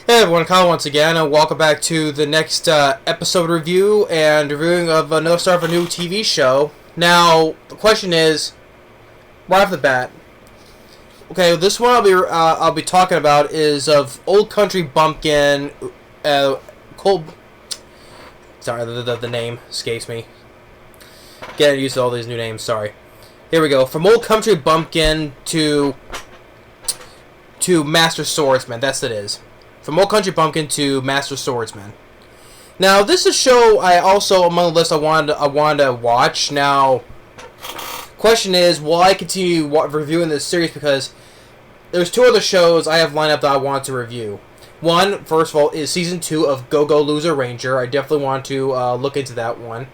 Hey everyone, Kyle once again, and welcome back to the next episode review and reviewing of another start of a new TV show. Now, the question is, right off the bat, okay, this one I'll be talking about is of Old Country Bumpkin, cold. Sorry, the name escapes me. Getting used to all these new names. Sorry. Here we go. From Old Country Bumpkin to Master Swordsman. That's what it is. From Old Country Bumpkin to Master Swordsman. Now, this is a show I also, among the list I wanted to watch. Now, question is, will I continue reviewing this series? Because there's two other shows I have lined up that I want to review. One, first of all, is Season 2 of Go Go Loser Ranger. I definitely want to look into that one.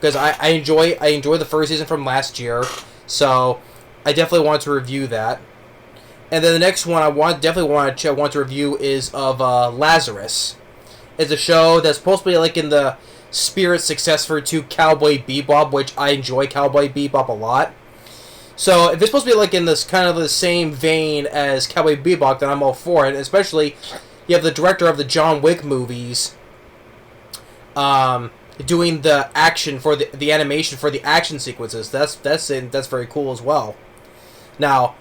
Because I enjoy the first season from last year. So, I definitely want to review that. And then the next one I definitely want to review is of Lazarus. It's a show that's supposed to be like in the spirit successor to Cowboy Bebop, which I enjoy Cowboy Bebop a lot. So if it's supposed to be like in this kind of the same vein as Cowboy Bebop, then I'm all for it. Especially, you have the director of the John Wick movies, doing the action for the animation for the action sequences. That's very cool as well. Now,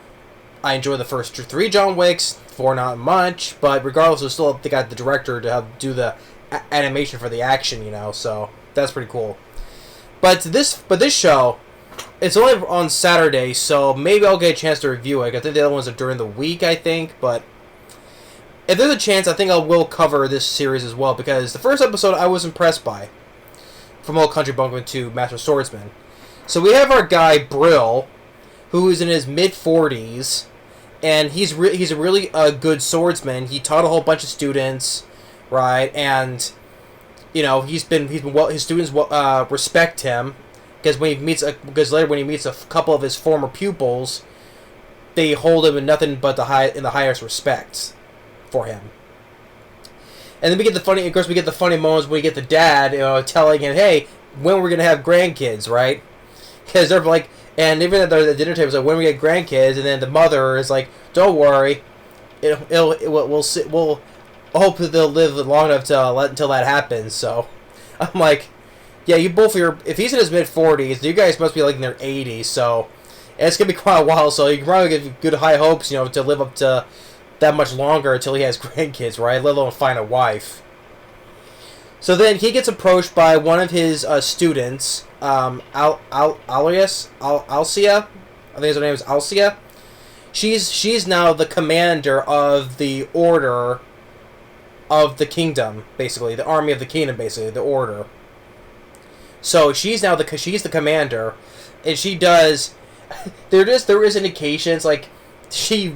I enjoy the first three John Wicks, 4 not much, but regardless, they still they got the director to help do the animation for the action, so that's pretty cool. But this show, it's only on Saturday, so maybe I'll get a chance to review it. I think the other ones are during the week, I think, but if there's a chance, I think I will cover this series as well, because the first episode I was impressed by, from Old Country Bumpkin to Master Swordsman. So we have our guy, Brill, who is in his mid-40s, and he's a really good swordsman. He taught a whole bunch of students, right? And his students respect him because later when he meets a couple of his former pupils, they hold him in nothing but the highest respect for him. And then we get the funny moments when we get the dad, telling him, "Hey, when we're gonna have grandkids, right?" Because they're like. And even at the dinner table, it's like, when we get grandkids, and then the mother is like, "Don't worry, we'll hope that they'll live long enough until that happens." So, I'm like, yeah, if he's in his mid-40s, you guys must be like in their 80s. So, and it's gonna be quite a while. So you can probably get good high hopes, to live up to that much longer until he has grandkids, right? Let alone find a wife. So then he gets approached by one of his students, Alcia. I think her name is Alcia. She's now the commander of the Order of the Kingdom, basically the Army of the Kingdom, basically the Order. So she's the commander, and she does. There is indications like she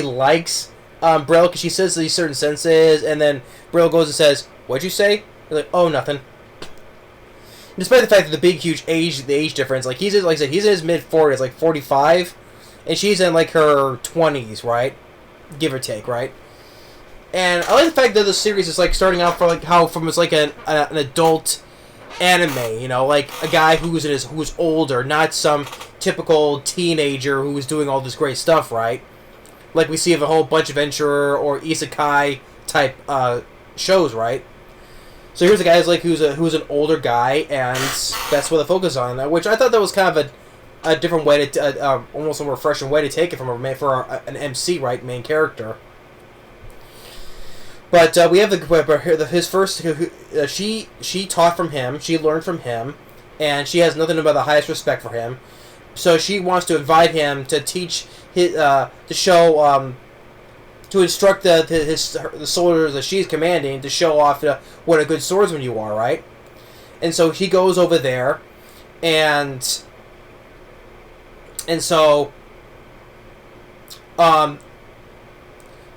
likes Brill because she says these certain sentences, and then Brill goes and says, "What'd you say?" They're like, "Oh, nothing." Despite the fact that the age difference, like he's in his mid-40s, like 45, and she's in like her 20s, right, give or take, right. And I like the fact that the series is like starting out from it's like an adult anime, like a guy who's older, not some typical teenager who's doing all this great stuff, right. Like we see of a whole bunch of adventurer or isekai type shows, right. So here's a guy who's an older guy, and that's what the focus on. Which I thought that was kind of a different way to almost a refreshing way to take it from an MC, right, main character. But we have his first. She taught from him. She learned from him, and she has nothing but the highest respect for him. So she wants to invite him to teach to show. To instruct the soldiers that she's commanding to show off what a good swordsman you are, right? And so he goes over there, and so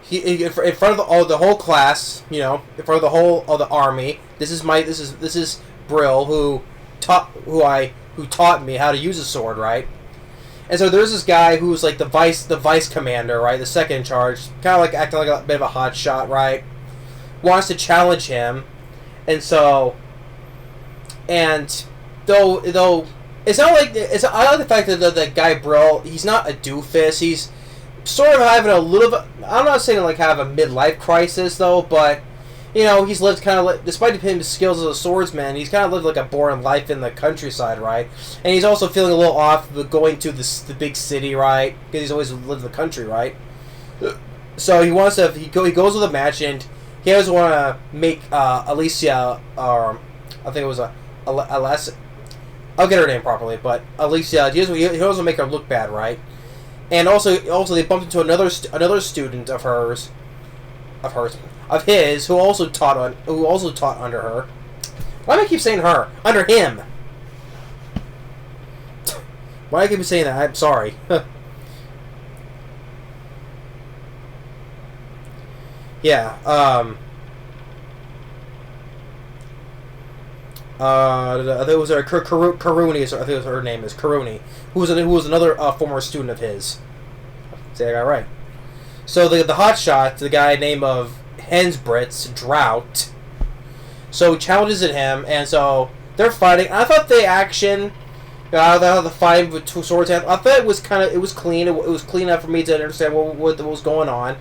he in front of the whole class, in front of the whole of the army. This is Brill who taught me how to use a sword, right? And so there's this guy who's like the vice commander, right? The second in charge, kind of like acting like a bit of a hot shot, right? Wants to challenge him, and though it's not like I like the fact that the guy Brill, he's not a doofus. sort of having a little bit. I'm not saying like have a midlife crisis though, but you know he's lived kind of despite his skills as a swordsman, he's kind of lived like a boring life in the countryside, right? And he's also feeling a little off with going to the big city, right? Because he's always lived in the country, right? So he wants to. He goes with a match, and he always want to make Alicia, I think it was Alicia. I'll get her name properly, but Alicia. He doesn't want to make her look bad, right? And also they bumped into another student of his who also taught under her. Why do I keep saying her? Under him. Why do I keep saying that? I'm sorry. Yeah. I think it was Karuni. I think it was her name is Karuni, who was another former student of his. Say I got it right. So the hotshot, the guy named of Hensbritz Drought. So he challenges at him, and so they're fighting. I thought the action, the fight with two swords. I thought it was clean. It was clean enough for me to understand what was going on.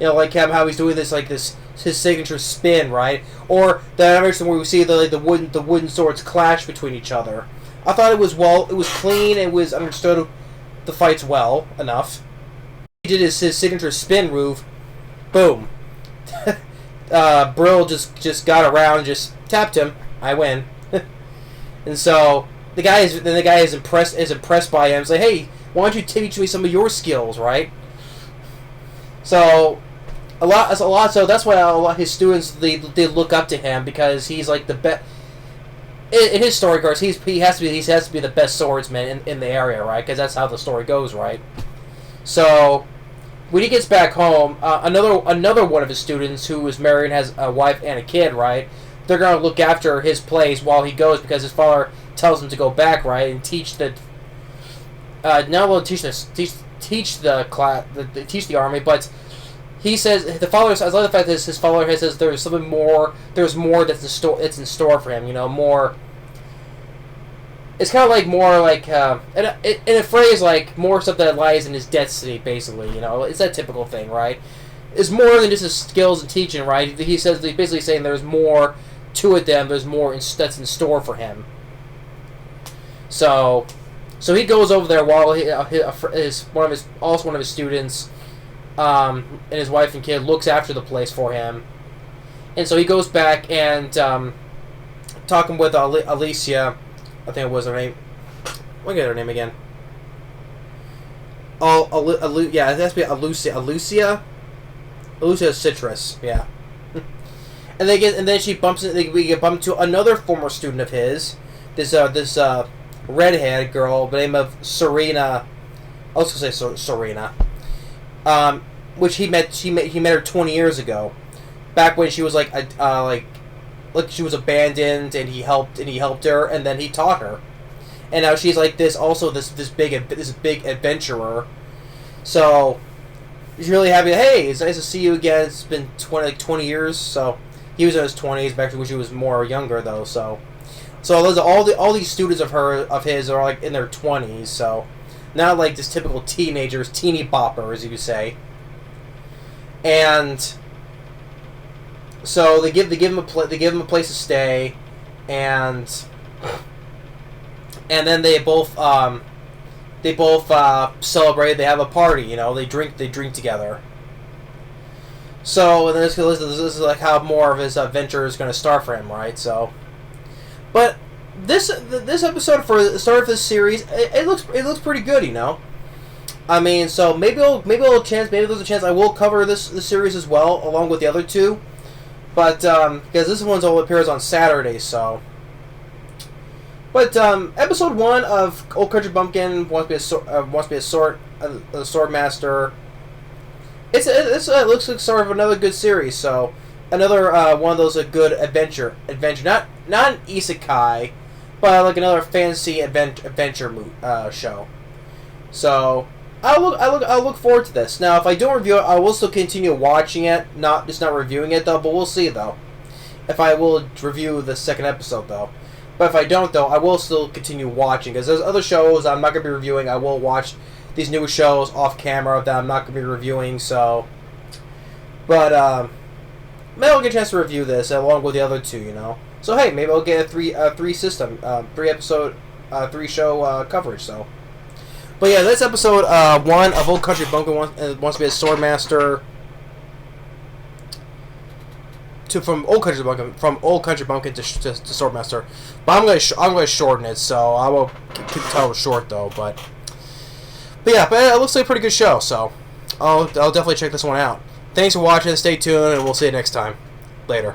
You know, like how he's doing this, like his signature spin, right? Or the animation where we see the wooden swords clash between each other. I thought it was clean. It was understood the fights well enough. He did his signature spin move, boom. Brill just got around, just tapped him. I win. And so the guy is impressed by him. He's like, hey, why don't you teach me some of your skills, right? So a lot. So that's why a lot of his students they look up to him because he's like the best. In his story course, he has to be the best swordsman in the area, right? Because that's how the story goes, right? So when he gets back home, another one of his students who is married and has a wife and a kid, right? They're gonna look after his place while he goes because his father tells him to go back, right, and teach the not only teach the army, but he says the father. I love the fact that his father says there's something more. There's more that's in store for him. You know, more. It's kind of like more like in a phrase like more stuff that lies in his destiny. Basically, you know, it's that typical thing, right? It's more than just his skills and teaching, right? He says he's basically saying there's more to it than there's more that's in store for him. So he goes over there while one of his students, and his wife and kid looks after the place for him, and so he goes back and talking with Alicia, I think it was her name. Look at her name again. Yeah, it has to be Alicia Citrus, yeah. and then she bumps it. We get bumped to another former student of his. This redhead girl by the name of Serena. I was gonna say Serena. Which he met her 20 years ago, back when she was like she was abandoned, and he helped her, and then he taught her, and now she's like this big adventurer. So he's really happy. Hey, it's nice to see you again. It's been 20 years. So he was in his 20s back when she was more younger though. So all these students of his are like in their 20s. So not like this typical teenagers, teeny boppers, you could say. And so they give him a place to stay, and then they both celebrate. They have a party, you know. They drink together. So and this is like how more of his adventure is going to start for him, right? So, but this episode for the start of this series, it looks pretty good, you know. I mean, so maybe there's a chance I will cover this series as well, along with the other two, but because this one's all appears on Saturday, so. But episode 1 of Old Country Bumpkin wants to be a Swordmaster. It looks like sort of another good series, so another one of those good adventure, not an isekai, but like another fantasy adventure show. So. I'll look forward to this. Now, if I don't review it, I will still continue watching it, not reviewing it though. But we'll see though. If I will review the second episode though, but if I don't though, I will still continue watching because there's other shows I'm not gonna be reviewing. I will watch these new shows off camera that I'm not going to be reviewing. So, but maybe I'll get a chance to review this along with the other two. You know. So hey, maybe I'll get a three episode, 3 show coverage. So. But yeah, this episode 1 of Old Country Bumpkin wants to be a Swordmaster. From Old Country Bumpkin to Swordmaster, but I'm gonna shorten it, so I will keep the title short though. But yeah, it looks like a pretty good show, so I'll definitely check this one out. Thanks for watching. Stay tuned, and we'll see you next time. Later.